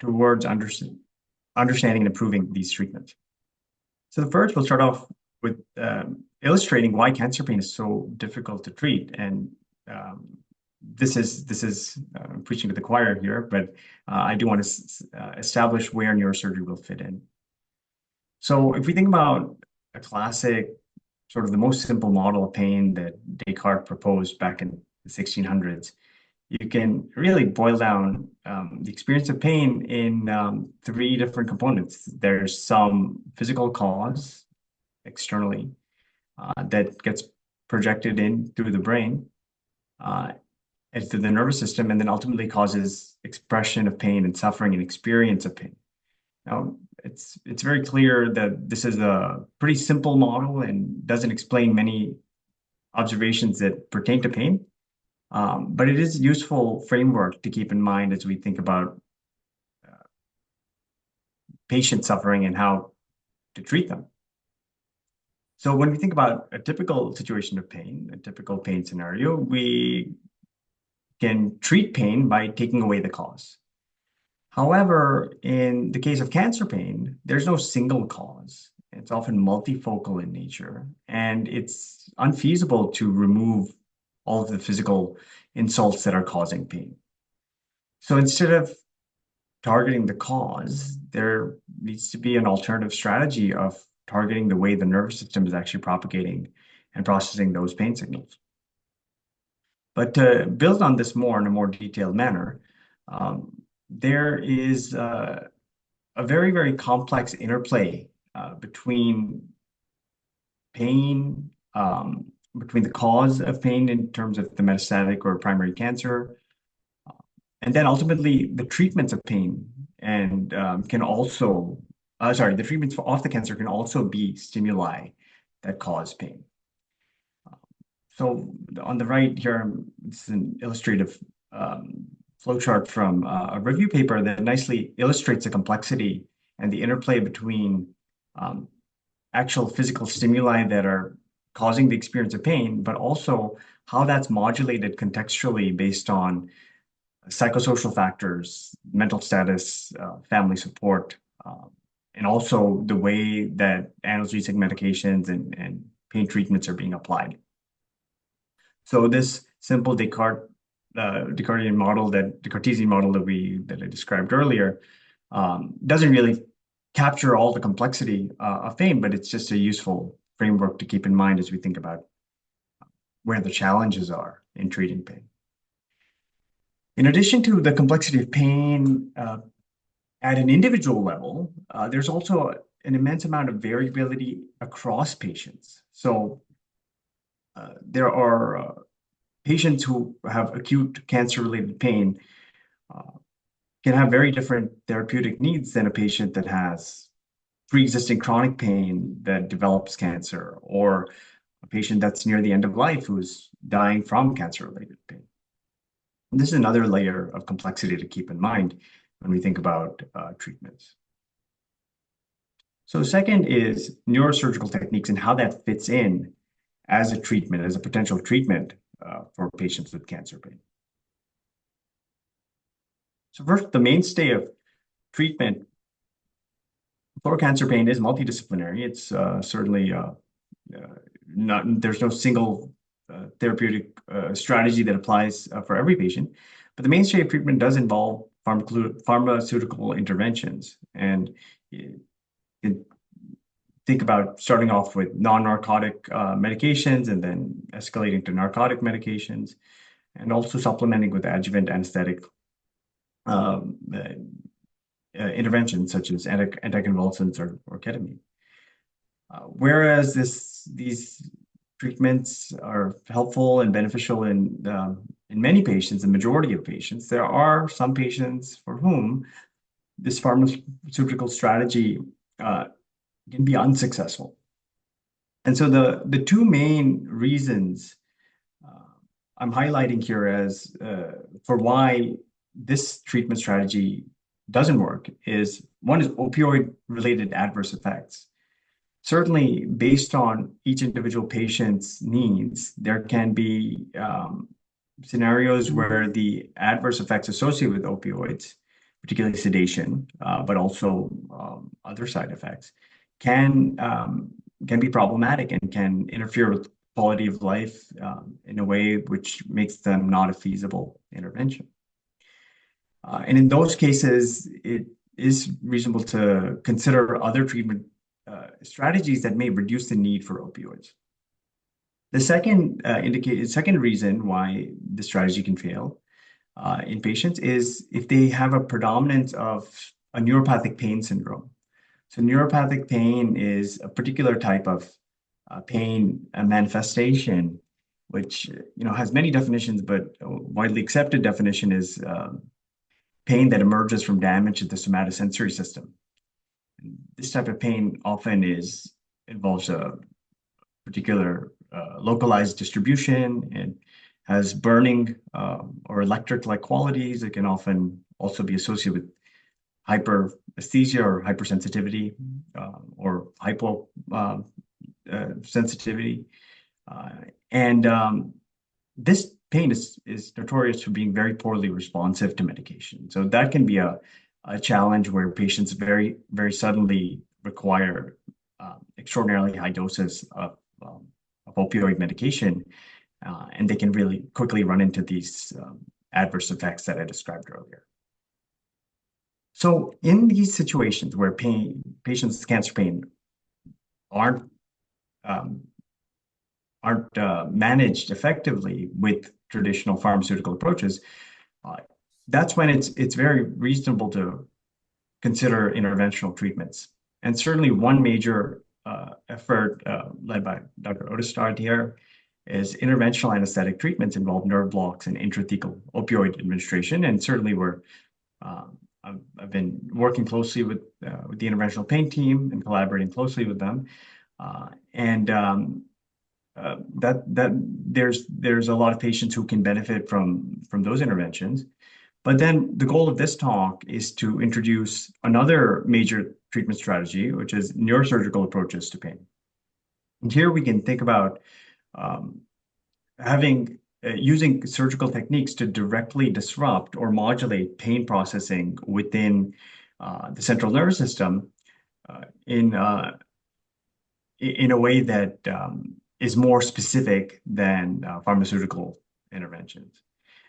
towards understanding and improving these treatments. So the first, we'll start off with illustrating why cancer pain is so difficult to treat. And this is preaching to the choir here, but I do want to establish where neurosurgery will fit in. So if we think about a classic, sort of the most simple model of pain that Descartes proposed back in the 1600s, you can really boil down the experience of pain in three different components. There's some physical cause externally that gets projected in through the brain and through the nervous system, and then ultimately causes expression of pain and suffering and experience of pain. Now, it's very clear that this is a pretty simple model and doesn't explain many observations that pertain to pain. But it is a useful framework to keep in mind as we think about patient suffering and how to treat them. So when we think about a typical situation of pain, a typical pain scenario, we can treat pain by taking away the cause. However, in the case of cancer pain, there's no single cause. It's often multifocal in nature, and it's unfeasible to remove all of the physical insults that are causing pain. So instead of targeting the cause, there needs to be an alternative strategy of targeting the way the nervous system is actually propagating and processing those pain signals. But to build on this more in a more detailed manner, there is a very, very complex interplay between pain, between the cause of pain in terms of the metastatic or primary cancer, and then ultimately the treatments of pain and can also, the treatments of the cancer can also be stimuli that cause pain. So on the right here, this is an illustrative flowchart from a review paper that nicely illustrates the complexity and the interplay between actual physical stimuli that are causing the experience of pain, but also how that's modulated contextually based on psychosocial factors, mental status, family support, and also the way that analgesic medications and pain treatments are being applied. So this simple Descartesian model that I described earlier doesn't really capture all the complexity of pain, but it's just a useful framework to keep in mind as we think about where the challenges are in treating pain. In addition to the complexity of pain at an individual level, there's also an immense amount of variability across patients. So there are patients who have acute cancer-related pain can have very different therapeutic needs than a patient that has pre-existing chronic pain that develops cancer, or a patient that's near the end of life who's dying from cancer-related pain. And this is another layer of complexity to keep in mind when we think about treatments. So second is neurosurgical techniques and how that fits in as a treatment, as a potential treatment for patients with cancer pain. So first, the mainstay of treatment for cancer pain is multidisciplinary. It's certainly there's no single therapeutic strategy that applies for every patient, but the mainstay of treatment does involve pharmaceutical interventions. And think about starting off with non-narcotic medications and then escalating to narcotic medications, and also supplementing with adjuvant anesthetic interventions such as anticonvulsants or ketamine. Whereas these treatments are helpful and beneficial in many patients, the majority of patients, there are some patients for whom this pharmaceutical strategy can be unsuccessful. And so the two main reasons I'm highlighting here as for why this treatment strategy doesn't work is, one is opioid-related adverse effects. Certainly, based on each individual patient's needs, there can be scenarios where the adverse effects associated with opioids particularly sedation, but also other side effects, can be problematic and can interfere with quality of life in a way which makes them not a feasible intervention. And in those cases, it is reasonable to consider other treatment strategies that may reduce the need for opioids. The second reason why the strategy can fail in patients is if they have a predominance of a neuropathic pain syndrome. So neuropathic pain is a particular type of pain manifestation, which has many definitions, but a widely accepted definition is pain that emerges from damage to the somatosensory system. And this type of pain often involves a particular localized distribution and has burning or electric-like qualities. It can often also be associated with hyperesthesia or hypersensitivity or hyposensitivity. And this pain is notorious for being very poorly responsive to medication. So that can be a challenge where patients very, very suddenly require extraordinarily high doses of opioid medication, and they can really quickly run into these adverse effects that I described earlier. So in these situations where patients with cancer pain aren't managed effectively with traditional pharmaceutical approaches, that's when it's very reasonable to consider interventional treatments. And certainly one major effort led by Dr. Odestad here is interventional anesthetic treatments involve nerve blocks and intrathecal opioid administration. And certainly I've been working closely with the interventional pain team and collaborating closely with them. There's a lot of patients who can benefit from those interventions. But then the goal of this talk is to introduce another major treatment strategy, which is neurosurgical approaches to pain. And here we can think about using surgical techniques to directly disrupt or modulate pain processing within the central nervous system in a way that is more specific than pharmaceutical interventions.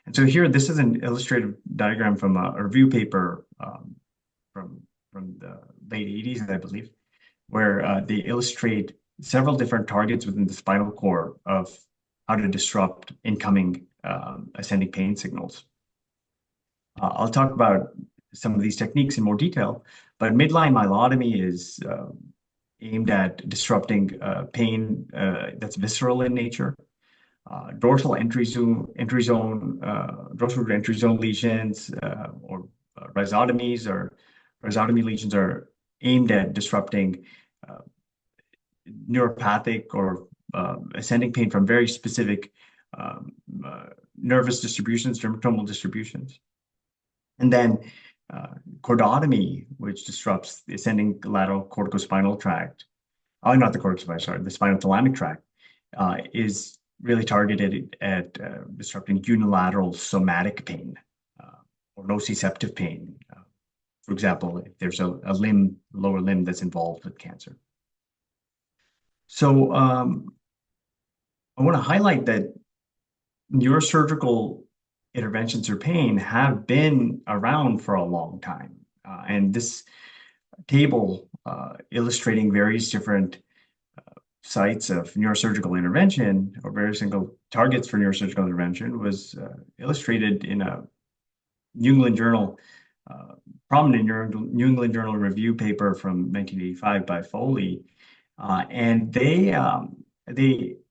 And so here, this is an illustrative diagram from a review paper from the late 80s, I believe, where they illustrate several different targets within the spinal cord of how to disrupt incoming ascending pain signals. I'll talk about some of these techniques in more detail, but midline myelotomy is aimed at disrupting pain that's visceral in nature. Dorsal entry zone lesions or rhizotomy lesions are aimed at disrupting neuropathic or ascending pain from very specific nervous distributions, dermatomal distributions. And then cordotomy, which disrupts the ascending lateral corticospinal tract, not the corticospinal, sorry, the spinothalamic tract, is really targeted at disrupting unilateral somatic pain or nociceptive pain. For example, if there's a lower limb that's involved with cancer. So I want to highlight that neurosurgical interventions for pain have been around for a long time. And this table illustrating various different sites of neurosurgical intervention or various single targets for neurosurgical intervention was illustrated in a New England Journal, prominent New England Journal review paper from 1985 by Foley. And they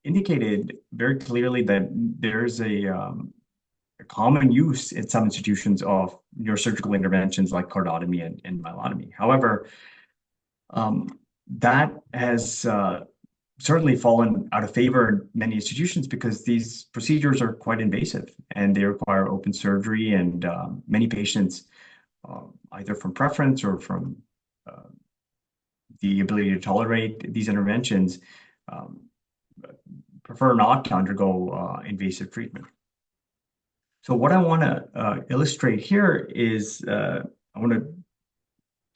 indicated very clearly that there's a common use in some institutions of neurosurgical interventions like cordotomy and myelotomy. However, that has certainly fallen out of favor in many institutions because these procedures are quite invasive and they require open surgery, and many patients, either from preference or from the ability to tolerate these interventions, prefer not to undergo invasive treatment. So what I want to illustrate here is a I want to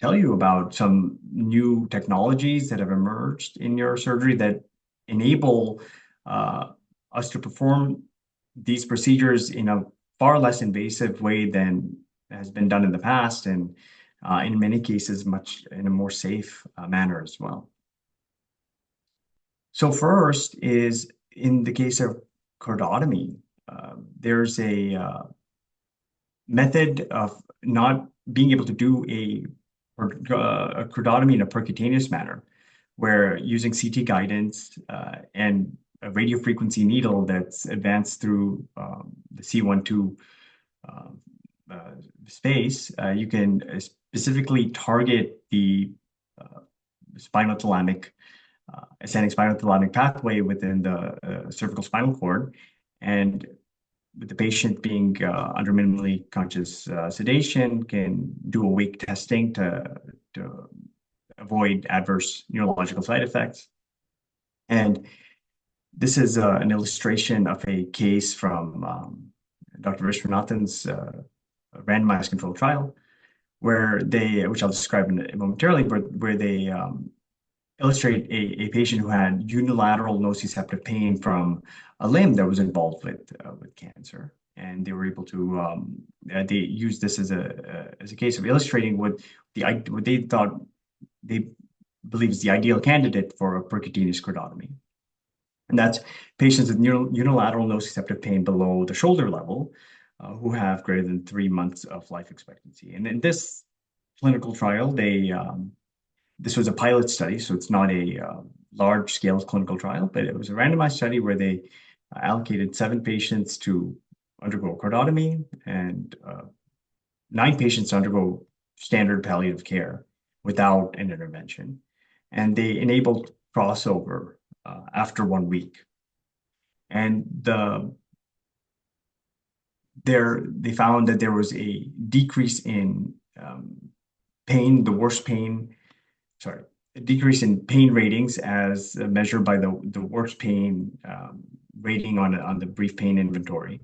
tell you about some new technologies that have emerged in neurosurgery that enable us to perform these procedures in a far less invasive way than has been done in the past, and in many cases, much in a more safe manner as well. So first is in the case of cordotomy, there's a method of not being able to do a cordotomy in a percutaneous manner, where using CT guidance and a radiofrequency needle that's advanced through the C12 space, you can specifically target the spinothalamic ascending spinothalamic pathway within the cervical spinal cord, and with the patient being under minimally conscious sedation, can do awake testing to avoid adverse neurological side effects. And this is an illustration of a case from Dr. Vishwanathan's randomized controlled trial, where they, which I'll describe momentarily, where they illustrate a patient who had unilateral nociceptive pain from a limb that was involved with cancer, and they were able to they used this as a case of illustrating what they thought they believe is the ideal candidate for a percutaneous cordotomy, and that's patients with unilateral nociceptive pain below the shoulder level who have greater than 3 months of life expectancy. And in this clinical trial, this was a pilot study, so it's not a large-scale clinical trial, but it was a randomized study where they allocated 7 patients to undergo cordotomy and 9 patients to undergo standard palliative care without an intervention. And they enabled crossover after 1 week. And they found that there was a decrease in pain, a decrease in pain ratings as measured by the worst pain rating on the brief pain inventory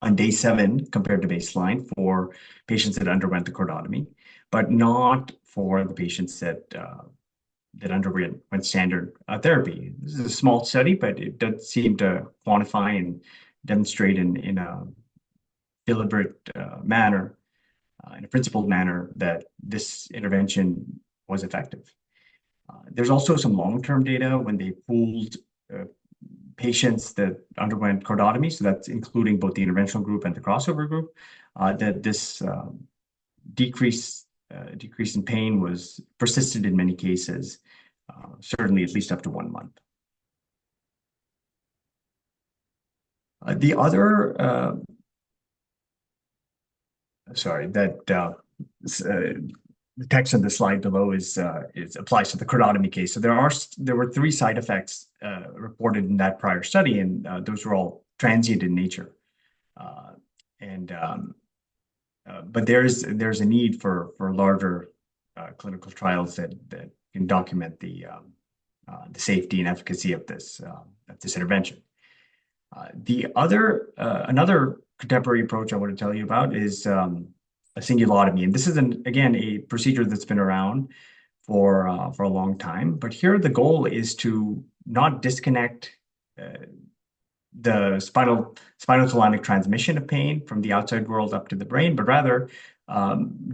on day 7 compared to baseline for patients that underwent the cordotomy, but not for the patients that underwent standard therapy. This is a small study, but it does seem to quantify and demonstrate in a deliberate manner, in a principled manner, that this intervention was effective. There's also some long-term data when they pooled patients that underwent cordotomy, so that's including both the interventional group and the crossover group, that this decrease in pain was persisted in many cases, certainly at least up to 1 month. The other, the text on the slide below applies to the cordotomy case. So there were 3 side effects reported in that prior study, and those were all transient in nature. But there's a need for larger clinical trials that can document the safety and efficacy of this intervention. Another contemporary approach I want to tell you about is a cingulotomy, and this is again a procedure that's been around for a long time. But here the goal is to not disconnect the spinothalamic transmission of pain from the outside world up to the brain, but rather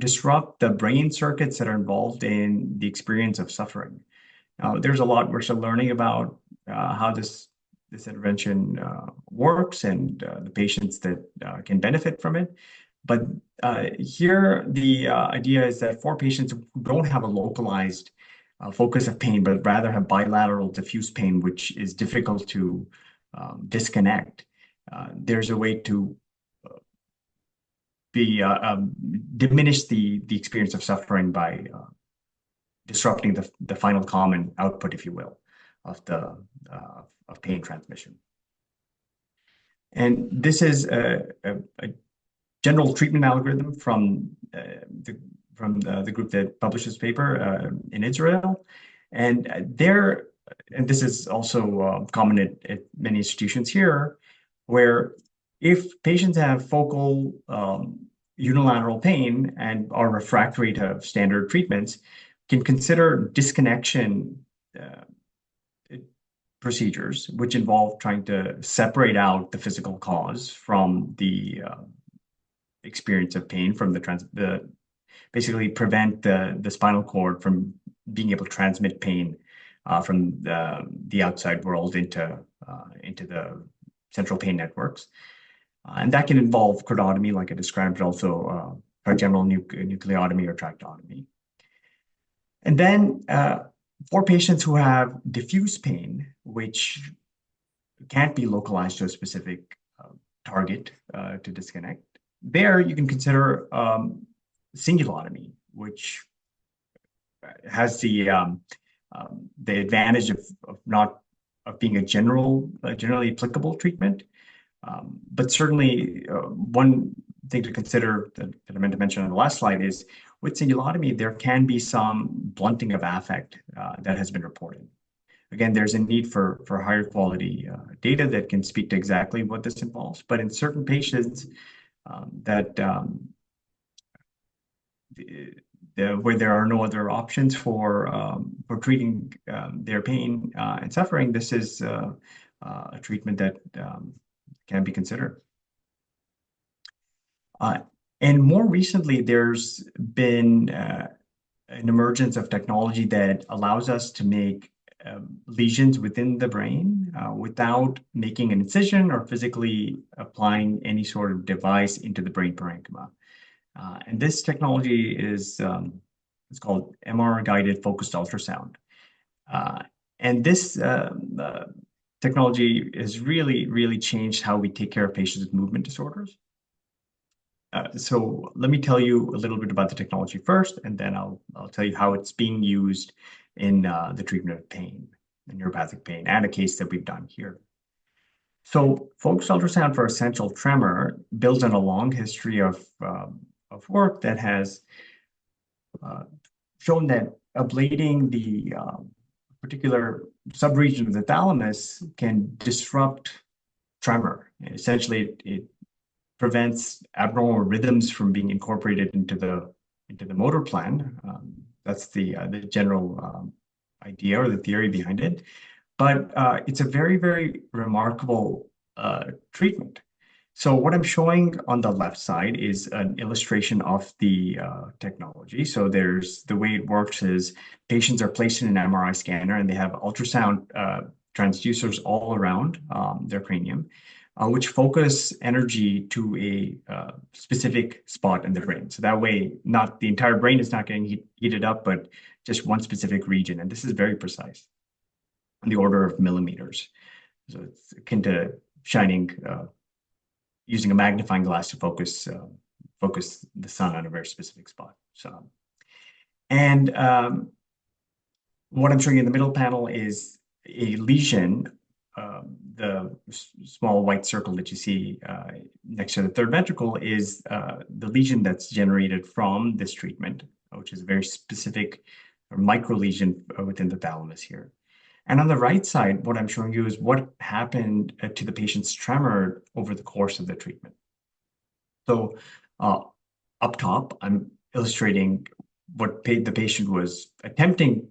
disrupt the brain circuits that are involved in the experience of suffering. Now, there's a lot we're still learning about how this intervention works and the patients that can benefit from it. But here, the idea is that for patients who don't have a localized focus of pain, but rather have bilateral diffuse pain, which is difficult to disconnect, there's a way to diminish the experience of suffering by disrupting the final common output, if you will, of pain transmission. And this is a general treatment algorithm from the group that published this paper in Israel, and this is also common at many institutions here, where if patients have focal unilateral pain and are refractory to standard treatments can consider disconnection procedures, which involve trying to separate out the physical cause from the experience of pain, from the basically prevent the spinal cord from being able to transmit pain from the outside world into the central pain networks. And that can involve cordotomy, like I described, but also trigeminal nucleotomy or tractotomy. And then for patients who have diffuse pain, which can't be localized to a specific target to disconnect, there you can consider cingulotomy, which has the advantage of not of being a generally applicable treatment. But certainly, one thing to consider that I meant to mention on the last slide is with cingulotomy, there can be some blunting of affect that has been reported. Again, there's a need for higher quality data that can speak to exactly what this involves. But in certain patients where there are no other options for treating their pain and suffering, this is a treatment that can be considered. And more recently, there's been an emergence of technology that allows us to make lesions within the brain without making an incision or physically applying any sort of device into the brain parenchyma. And this technology is it's called MR-guided focused ultrasound. And this technology has really changed how we take care of patients with movement disorders. So let me tell you a little bit about the technology first, and then I'll tell you how it's being used in the treatment of pain, and neuropathic pain, and a case that we've done here. So focused ultrasound for essential tremor builds on a long history of work that has shown that ablating the particular subregion of the thalamus can disrupt tremor. Essentially, it prevents abnormal rhythms from being incorporated into the motor plan. That's the general idea or the theory behind it. But it's a very remarkable treatment. So what I'm showing on the left side is an illustration of the technology. So the way it works is patients are placed in an MRI scanner and they have ultrasound transducers all around their cranium, which focus energy to a specific spot in the brain. So that way, not the entire brain is not getting heated up, but just one specific region. And this is very precise, on the order of millimeters. So it's akin to shining, using a magnifying glass to focus the sun on a very specific spot. So, and what I'm showing you in the middle panel is a lesion. The small white circle that you see next to the third ventricle is the lesion that's generated from this treatment, which is a very specific micro lesion within the thalamus here. And on the right side, what I'm showing you is what happened to the patient's tremor over the course of the treatment. So up top, I'm illustrating what the patient was attempting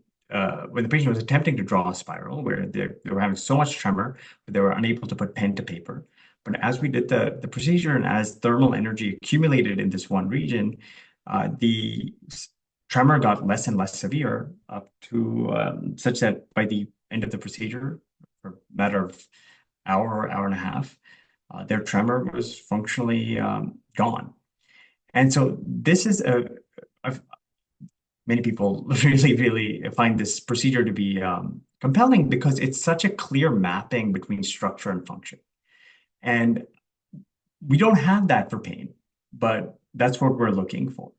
when the patient was attempting to draw a spiral, where they were having so much tremor that they were unable to put pen to paper. But as we did the procedure and as thermal energy accumulated in this one region, the tremor got less and less severe up to such that by the end of the procedure, for a matter of hour and a half, their tremor was functionally gone. And so this is many people really find this procedure to be compelling because it's such a clear mapping between structure and function. And we don't have that for pain, but that's what we're looking for.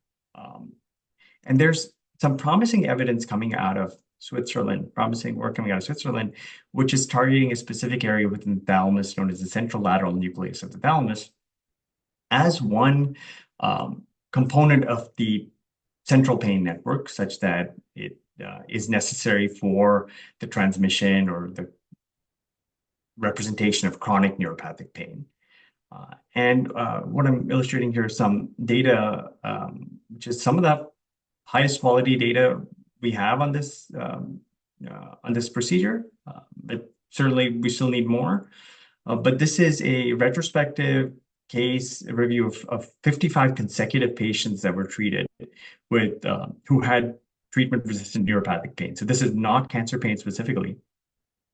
And there's some promising evidence coming out of Switzerland, which is targeting a specific area within the thalamus known as the central lateral nucleus of the thalamus as one component of the central pain network, such that it is necessary for the transmission or the representation of chronic neuropathic pain. What I'm illustrating here is some data, which is some of the highest quality data we have on this procedure, but certainly we still need more. But this is a retrospective case review of 55 consecutive patients that were treated with who had treatment-resistant neuropathic pain. So this is not cancer pain specifically,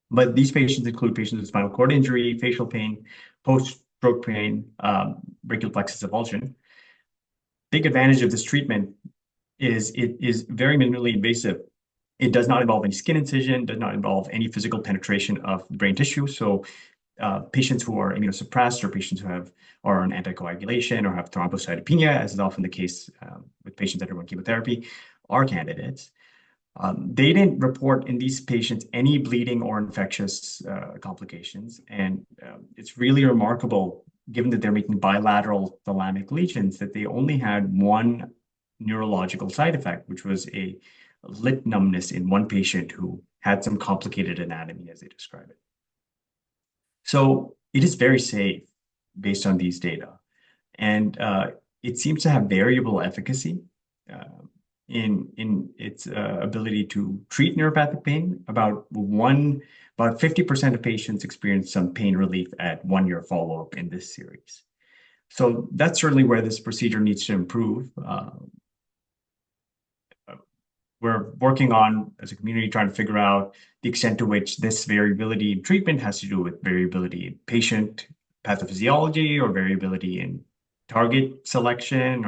but these patients include patients with spinal cord injury, facial pain, post-stroke pain, brachial plexus avulsion. Big advantage of this treatment is it is very minimally invasive. It does not involve any skin incision, does not involve any physical penetration of brain tissue. So patients who are immunosuppressed or patients who are on anticoagulation or have thrombocytopenia, as is often the case with patients that are on chemotherapy, are candidates. They didn't report in these patients any bleeding or infectious complications. And it's really remarkable, given that they're making bilateral thalamic lesions, that they only had one neurological side effect, which was a lip numbness in one patient who had some complicated anatomy, as they describe it. So it is very safe based on these data. And it seems to have variable efficacy in its ability to treat neuropathic pain. About 50% of patients experience some pain relief at 1 year follow-up in this series. So that's certainly where this procedure needs to improve. We're working on, as a community, trying to figure out the extent to which this variability in treatment has to do with variability in patient pathophysiology or variability in target selection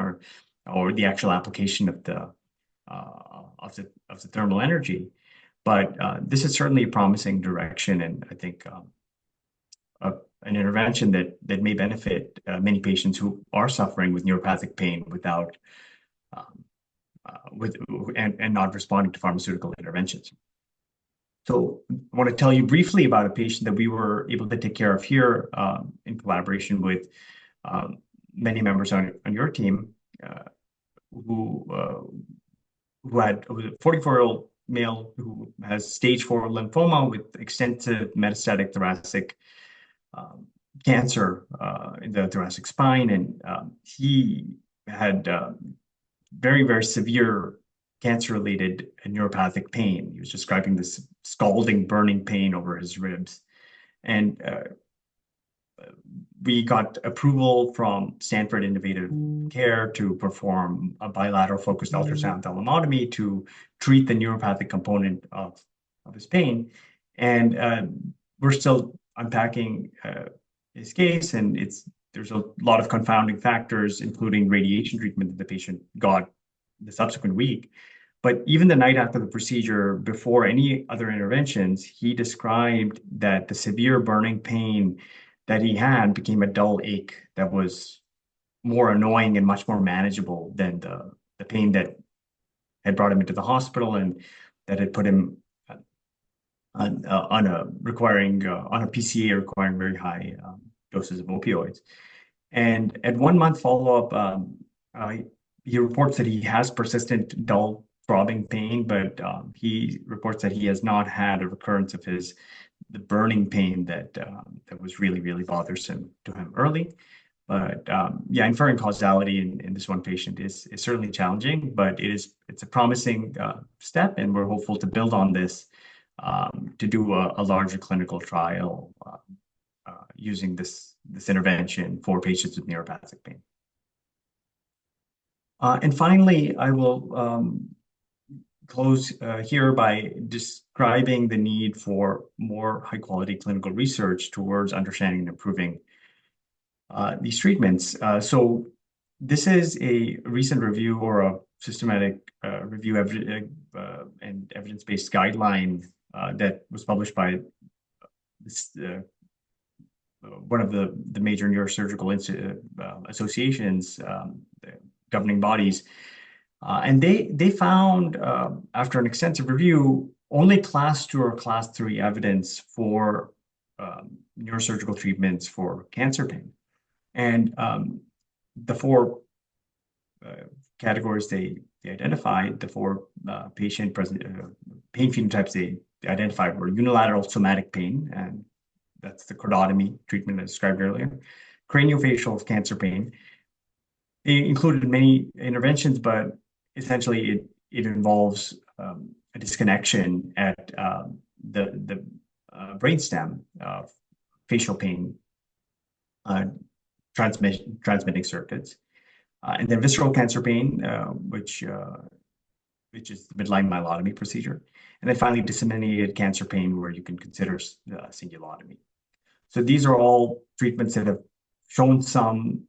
or the actual application of the thermal energy. But this is certainly a promising direction, and I think an intervention that may benefit many patients who are suffering with neuropathic pain without and not responding to pharmaceutical interventions. So I want to tell you briefly about a patient that we were able to take care of here in collaboration with many members on your team who was a 44-year-old male who has stage 4 lymphoma with extensive metastatic thoracic cancer in the thoracic spine. And he had very, very severe cancer-related neuropathic pain. He was describing this scalding, burning pain over his ribs. And we got approval from Stanford Innovative Care to perform a bilateral focused ultrasound thalamotomy to treat the neuropathic component of his pain. And we're still unpacking his case, and there's a lot of confounding factors, including radiation treatment that the patient got the subsequent week. But even the night after the procedure, before any other interventions, he described that the severe burning pain that he had became a dull ache that was more annoying and much more manageable than the pain that had brought him into the hospital and that had put him on a PCA requiring very high doses of opioids. And at 1 month follow-up, he reports that he has persistent dull throbbing pain, but he reports that he has not had a recurrence of the burning pain that was really, really bothersome to him early. But yeah, inferring causality in this one patient is certainly challenging, but it's a promising step, and we're hopeful to build on this to do a larger clinical trial using this intervention for patients with neuropathic pain. And finally, I will close here by describing the need for more high-quality clinical research towards understanding and improving these treatments. So this is a recent review or a systematic review and evidence-based guideline that was published by one of the major neurosurgical associations, governing bodies. And they found, after an extensive review, only class 2 or class 3 evidence for neurosurgical treatments for cancer pain. And the 4 categories they identified, the 4 pain phenotypes they identified were unilateral somatic pain, and that's the cordotomy treatment I described earlier, craniofacial cancer pain. It included many interventions, but essentially it involves a disconnection at the brainstem of facial pain uh, transmitting circuits, and then visceral cancer pain, which is the midline myelotomy procedure, and then finally disseminated cancer pain, where you can consider cingulotomy. So these are all treatments that have shown some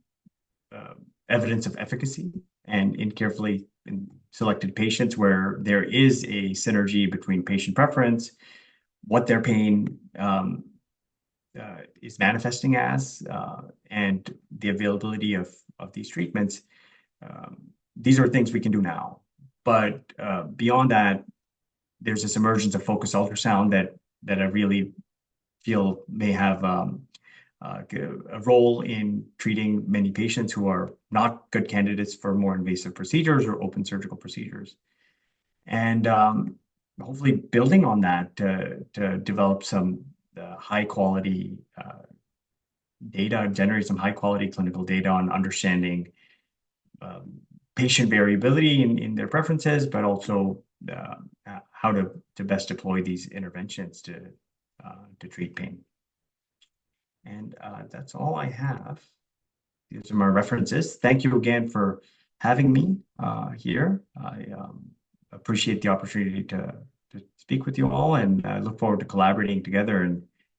evidence of efficacy, and in carefully selected patients where there is a synergy between patient preference, what their pain is manifesting as, and the availability of these treatments. These are things we can do now. But beyond that, there's this emergence of focused ultrasound that I really feel may have a role in treating many patients who are not good candidates for more invasive procedures or open surgical procedures. And hopefully building on that to develop some high quality data, generate some high quality clinical data on understanding patient variability in their preferences, but also how to best deploy these interventions to treat pain. And that's all I have. These are my references. Thank you again for having me here. I appreciate the opportunity to speak with you all, and I look forward to collaborating together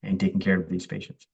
and taking care of these patients.